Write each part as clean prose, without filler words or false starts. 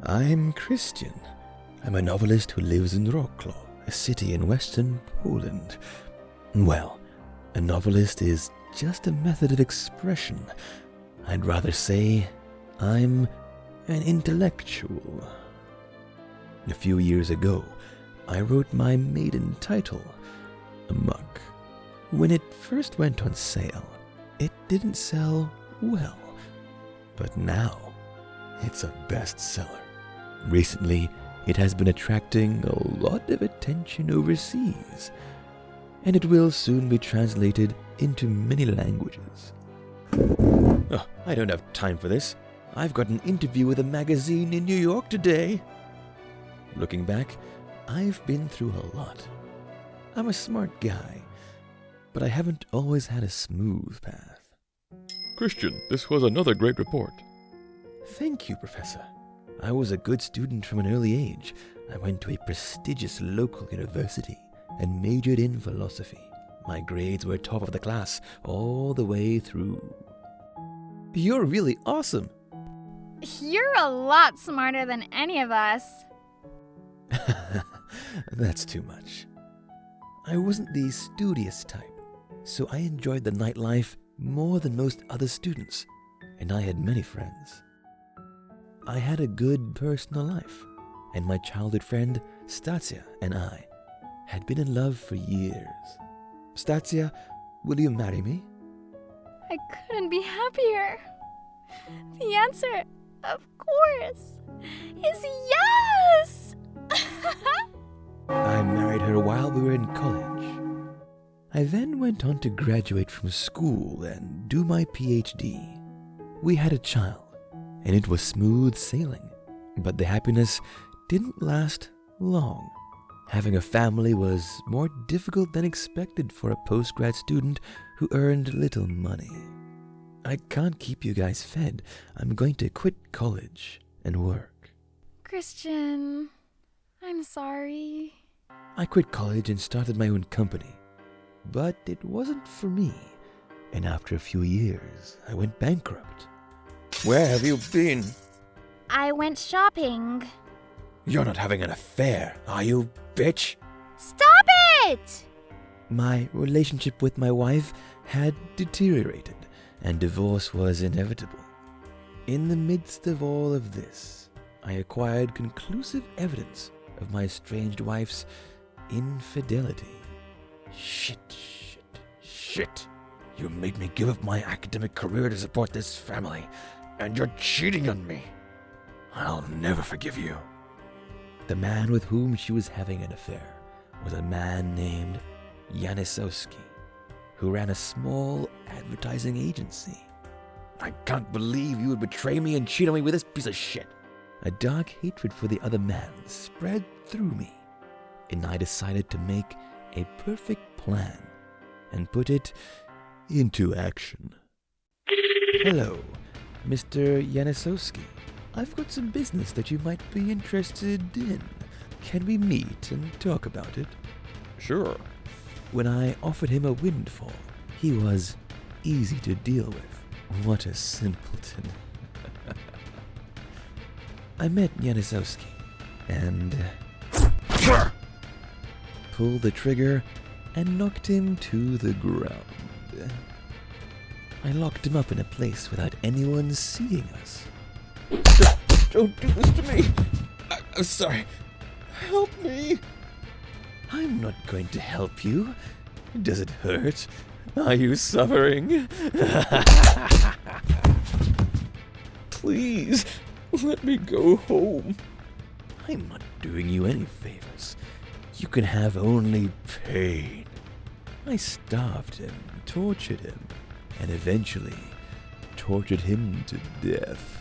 I'm Christian. I'm a novelist who lives in Wrocław, a city in western Poland. Well, a novelist is just a method of expression. I'd rather say I'm an intellectual. A few years ago, I wrote my maiden title, Amok. When it first went on sale, it didn't sell well, but now it's a bestseller. Recently, it has been attracting a lot of attention overseas, and it will soon be translated into many languages. Oh, I don't have time for this. I've got an interview with a magazine in New York today. Looking back, I've been through a lot. I'm a smart guy, but I haven't always had a smooth path. Christian, this was another great report. Thank you, Professor. I was a good student from an early age. I went to a prestigious local university and majored in philosophy. My grades were top of the class all the way through. You're really awesome. You're a lot smarter than any of us. That's too much. I wasn't the studious type, so I enjoyed the nightlife more than most other students, and I had many friends. I had a good personal life, and my childhood friend Stasia and I had been in love for years. Stasia, will you marry me? I couldn't be happier. The answer, of course, is yes! I married her while we were in college. I then went on to graduate from school and do my PhD. We had a child, and it was smooth sailing, but the happiness didn't last long. Having a family was more difficult than expected for a postgrad student who earned little money. I can't keep you guys fed. I'm going to quit college and work. Christian, I'm sorry. I quit college and started my own company, but it wasn't for me, and after a few years, I went bankrupt. Where have you been? I went shopping. You're not having an affair, are you, bitch? Stop it! My relationship with my wife had deteriorated, and divorce was inevitable. In the midst of all of this, I acquired conclusive evidence of my estranged wife's infidelity. Shit. You made me give up my academic career to support this family, and you're cheating on me. I'll never forgive you. The man with whom she was having an affair was a man named Janisowski, who ran a small advertising agency. I can't believe you would betray me and cheat on me with this piece of shit. A dark hatred for the other man spread through me, and I decided to make a perfect plan and put it into action. Hello, Mr. Janisowski. I've got some business that you might be interested in. Can we meet and talk about it? Sure. When I offered him a windfall, he was easy to deal with. What a simpleton. I met Janisowski and pulled the trigger and knocked him to the ground. I locked him up in a place without anyone seeing us. Don't do this to me! I'm sorry. Help me! I'm not going to help you. Does it hurt? Are you suffering? Please, let me go home. I'm not doing you any favors. You can have only pain. I starved him, tortured him, and eventually tortured him to death.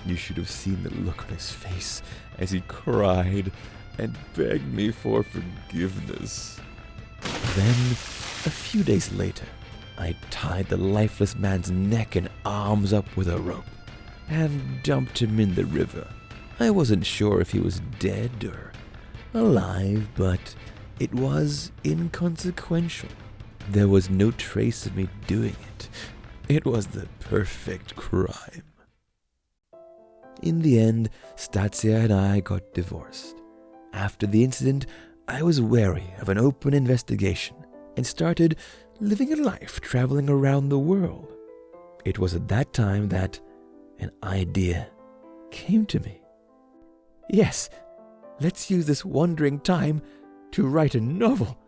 You should have seen the look on his face as he cried and begged me for forgiveness. Then, a few days later, I tied the lifeless man's neck and arms up with a rope and dumped him in the river. I wasn't sure if he was dead or alive, but it was inconsequential. There was no trace of me doing it. It was the perfect crime. In the end, Stasia and I got divorced. After the incident, I was wary of an open investigation and started living a life traveling around the world. It was at that time that an idea came to me. Yes, let's use this wandering time to write a novel.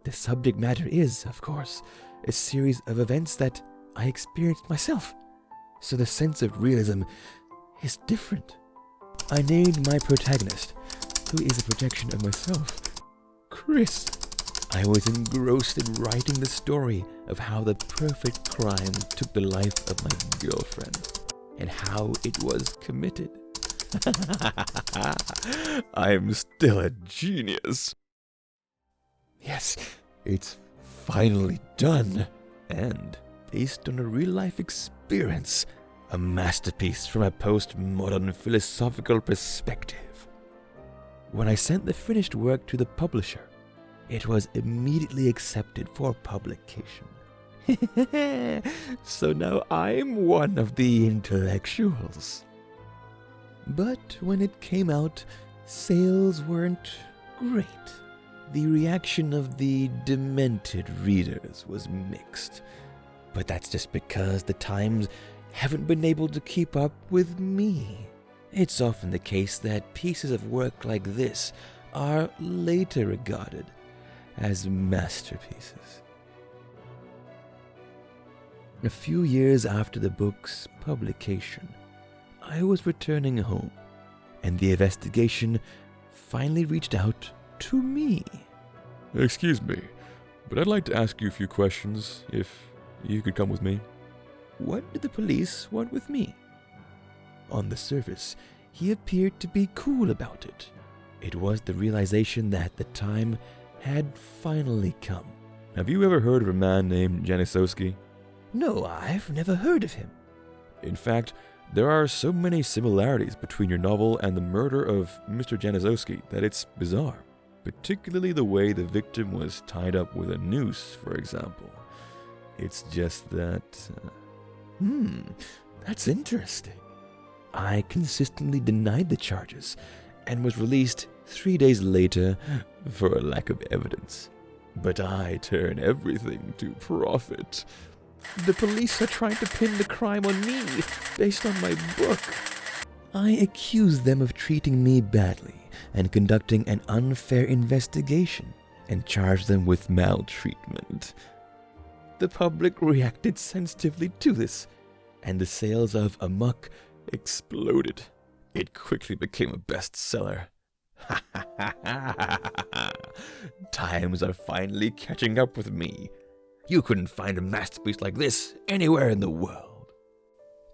The subject matter is, of course, a series of events that I experienced myself, so the sense of realism is different. I named my protagonist, who is a projection of myself, Chris. I was engrossed in writing the story of how the perfect crime took the life of my girlfriend and how it was committed. I'm still a genius. Yes, it's finally done. And based on a real-life experience, a masterpiece from a postmodern philosophical perspective. When I sent the finished work to the publisher, it was immediately accepted for publication. So now I'm one of the intellectuals. But when it came out, sales weren't great. The reaction of the demented readers was mixed. But that's just because the Times haven't been able to keep up with me. It's often the case that pieces of work like this are later regarded as masterpieces. A few years after the book's publication, I was returning home, and the investigation finally reached out to me. Excuse me, but I'd like to ask you a few questions, if you could come with me. What did the police want with me? On the surface, he appeared to be cool about it. It was the realization that the time had finally come. Have you ever heard of a man named Janisowski? No, I've never heard of him. In fact, there are so many similarities between your novel and the murder of Mr. Janisowski that it's bizarre. Particularly the way the victim was tied up with a noose, for example. It's just that... That's interesting. I consistently denied the charges and was released 3 days later for a lack of evidence. But I turn everything to profit. The police are trying to pin the crime on me based on my book. I accuse them of treating me badly and conducting an unfair investigation and charge them with maltreatment. The public reacted sensitively to this, and the sales of Amok exploded. It quickly became a bestseller. Times are finally catching up with me. You couldn't find a masterpiece like this anywhere in the world.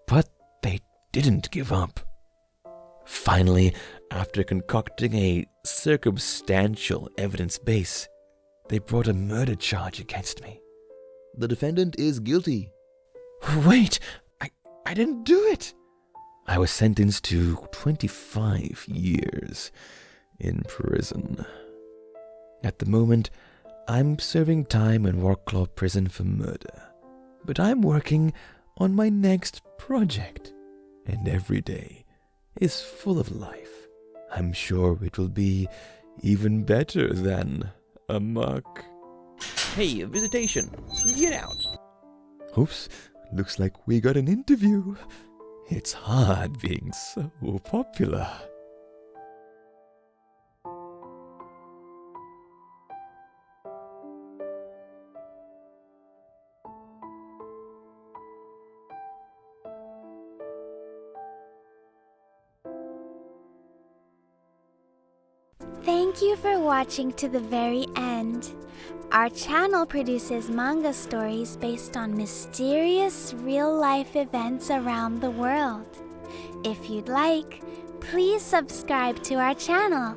But they didn't give up. Finally, after concocting a circumstantial evidence base, they brought a murder charge against me. The defendant is guilty. Wait, I didn't do it. I was sentenced to 25 years in prison. At the moment, I'm serving time in Wrocław prison for murder. But I'm working on my next project, and every day is full of life. I'm sure it will be even better than Amok. Hey, visitation! Get out! Oops, looks like we got an interview. It's hard being so popular. Thank you for watching to the very end. Our channel produces manga stories based on mysterious real-life events around the world. If you'd like, please subscribe to our channel.